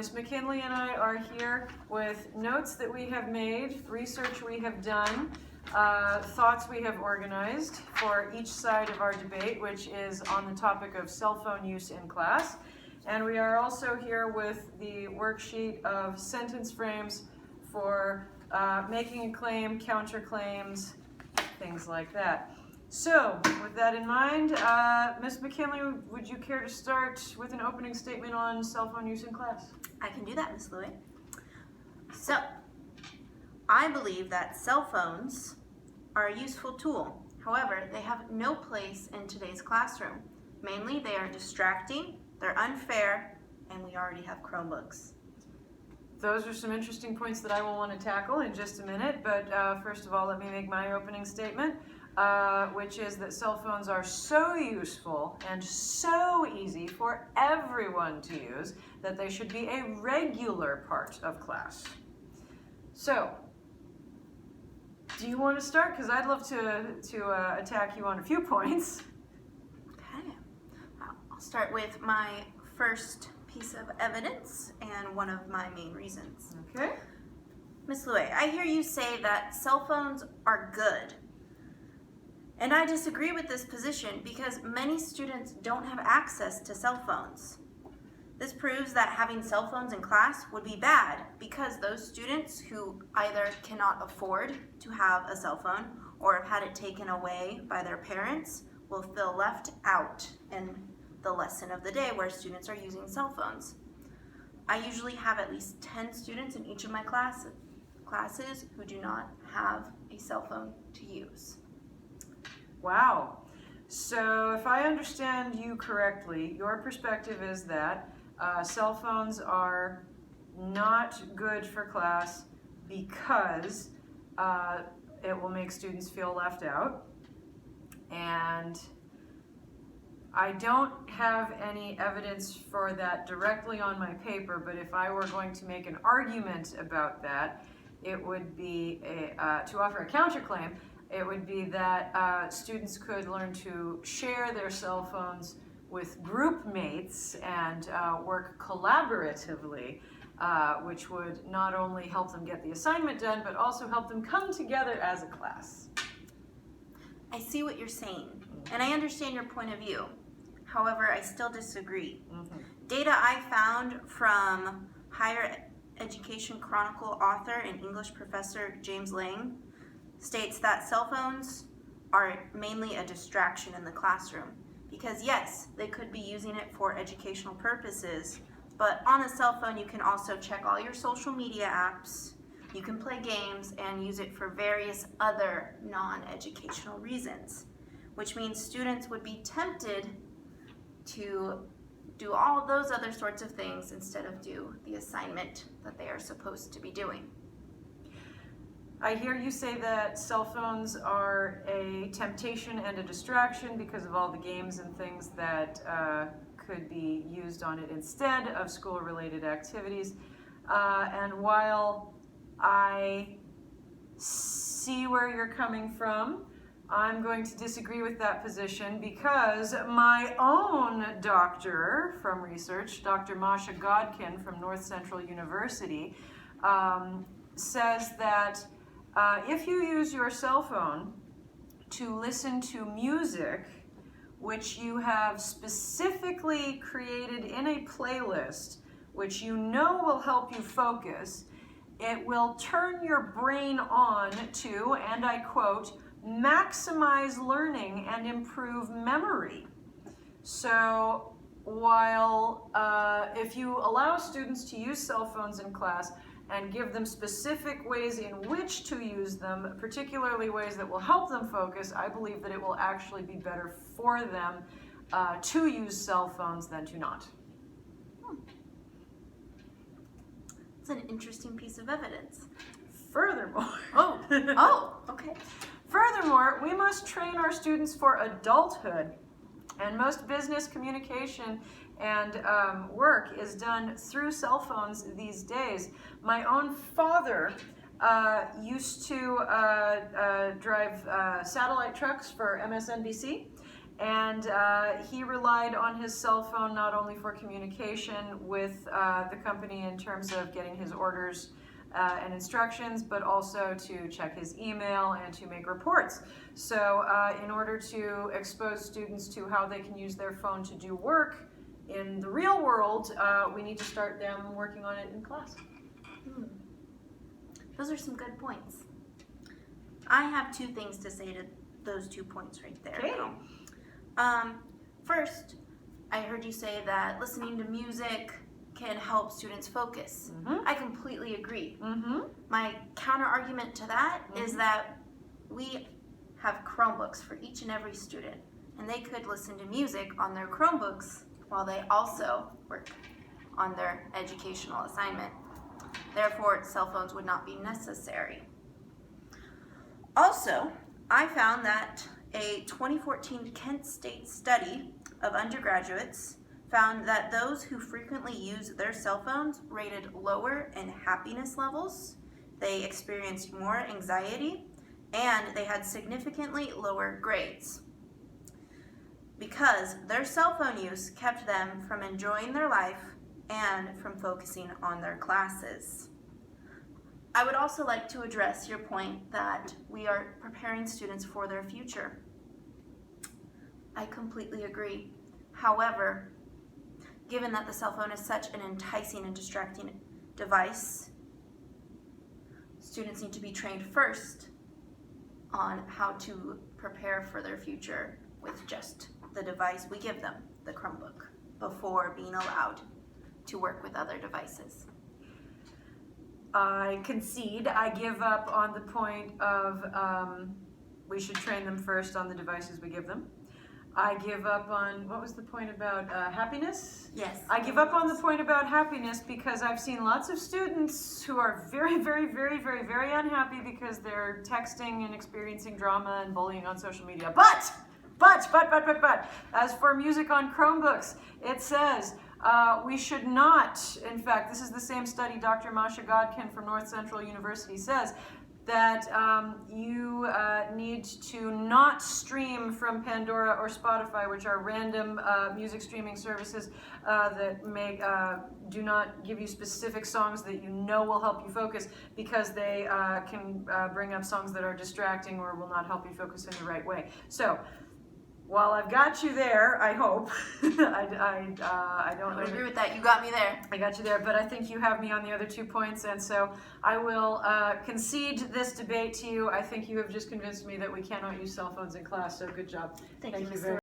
Ms. McKinley and I are here with notes that we have made, research we have done, thoughts we have organized for each side of our debate, which is on the topic of cell phone use in class. And we are also here with the worksheet of sentence frames for making a claim, counterclaims, things like that. So, with that in mind, Ms. McKinley, would you care to start with an opening statement on cell phone use in class? I can do that, Ms. Louie. So, I believe that cell phones are a useful tool. However, they have no place in today's classroom. Mainly, they are distracting, they're unfair, and we already have Chromebooks. Those are some interesting points that I will want to tackle in just a minute, but first of all, let me make my opening statement, which is that cell phones are so useful and so easy for everyone to use that they should be a regular part of class. So, do you want to start? Because I'd love to attack you on a few points. Okay. I'll start with my first piece of evidence and one of my main reasons. Okay. Ms. Louie, I hear you say that cell phones are good. And I disagree with this position because many students don't have access to cell phones. This proves that having cell phones in class would be bad because those students who either cannot afford to have a cell phone or have had it taken away by their parents will feel left out in the lesson of the day where students are using cell phones. I usually have at least 10 students in each of my classes who do not have a cell phone to use. Wow. So if I understand you correctly, your perspective is that cell phones are not good for class because it will make students feel left out. And I don't have any evidence for that directly on my paper, but if I were going to make an argument about that, it would be to offer a counterclaim. It would be that students could learn to share their cell phones with group mates and work collaboratively, which would not only help them get the assignment done, but also help them come together as a class. I see what you're saying, and I understand your point of view. However, I still disagree. Data I found from Higher Education Chronicle author and English professor James Lang states that cell phones are mainly a distraction in the classroom because yes, they could be using it for educational purposes, but on a cell phone you can also check all your social media apps, you can play games and use it for various other non-educational reasons, which means students would be tempted to do all those other sorts of things instead of do the assignment that they are supposed to be doing. I hear you say that cell phones are a temptation and a distraction because of all the games and things that could be used on it instead of school-related activities. And while I see where you're coming from, I'm going to disagree with that position because my own doctor from research, Dr. Masha Godkin from North Central University, says that if you use your cell phone to listen to music, which you have specifically created in a playlist, which you know will help you focus, it will turn your brain on to, and I quote, maximize learning and improve memory. So while if you allow students to use cell phones in class and give them specific ways in which to use them, particularly ways that will help them focus, I believe that it will actually be better for them to use cell phones than to not. It's an interesting piece of evidence. Furthermore, Okay. Furthermore, we must train our students for adulthood, and most business communication and work is done through cell phones these days. My own father used to drive satellite trucks for MSNBC, And he relied on his cell phone not only for communication with the company in terms of getting his orders and instructions, but also to check his email and to make reports. So in order to expose students to how they can use their phone to do work in the real world, we need to start them working on it in class. Those are some good points. I have two things to say to those 2 points right there. Okay. First, I heard you say that listening to music can help students focus. I completely agree. My counter argument to that is that we have Chromebooks for each and every student, and they could listen to music on their Chromebooks while they also work on their educational assignment. Therefore, cell phones would not be necessary. Also, I found that a 2014 Kent State study of undergraduates found that those who frequently use their cell phones rated lower in happiness levels, they experienced more anxiety, and they had significantly lower grades because their cell phone use kept them from enjoying their life and from focusing on their classes. I would also like to address your point that we are preparing students for their future. I completely agree. However, given that the cell phone is such an enticing and distracting device, students need to be trained first on how to prepare for their future with just the device we give them, the Chromebook, before being allowed to work with other devices. I concede. I give up on the point of we should train them first on the devices we give them. I give up on, what was the point about happiness? Yes. I give up on the point about happiness because I've seen lots of students who are very, very, very, very, very unhappy because they're texting and experiencing drama and bullying on social media. But, as for music on Chromebooks, it says, we should not, in fact, this is the same study Dr. Masha Godkin from North Central University says, that you need to not stream from Pandora or Spotify, which are random music streaming services that do not give you specific songs that you know will help you focus, because they can bring up songs that are distracting or will not help you focus in the right way. So, while I've got you there, I hope, I don't I agree with that. You got me there. I got you there, but I think you have me on the other 2 points, and so I will concede this debate to you. I think you have just convinced me that we cannot use cell phones in class, so good job. Thank you, very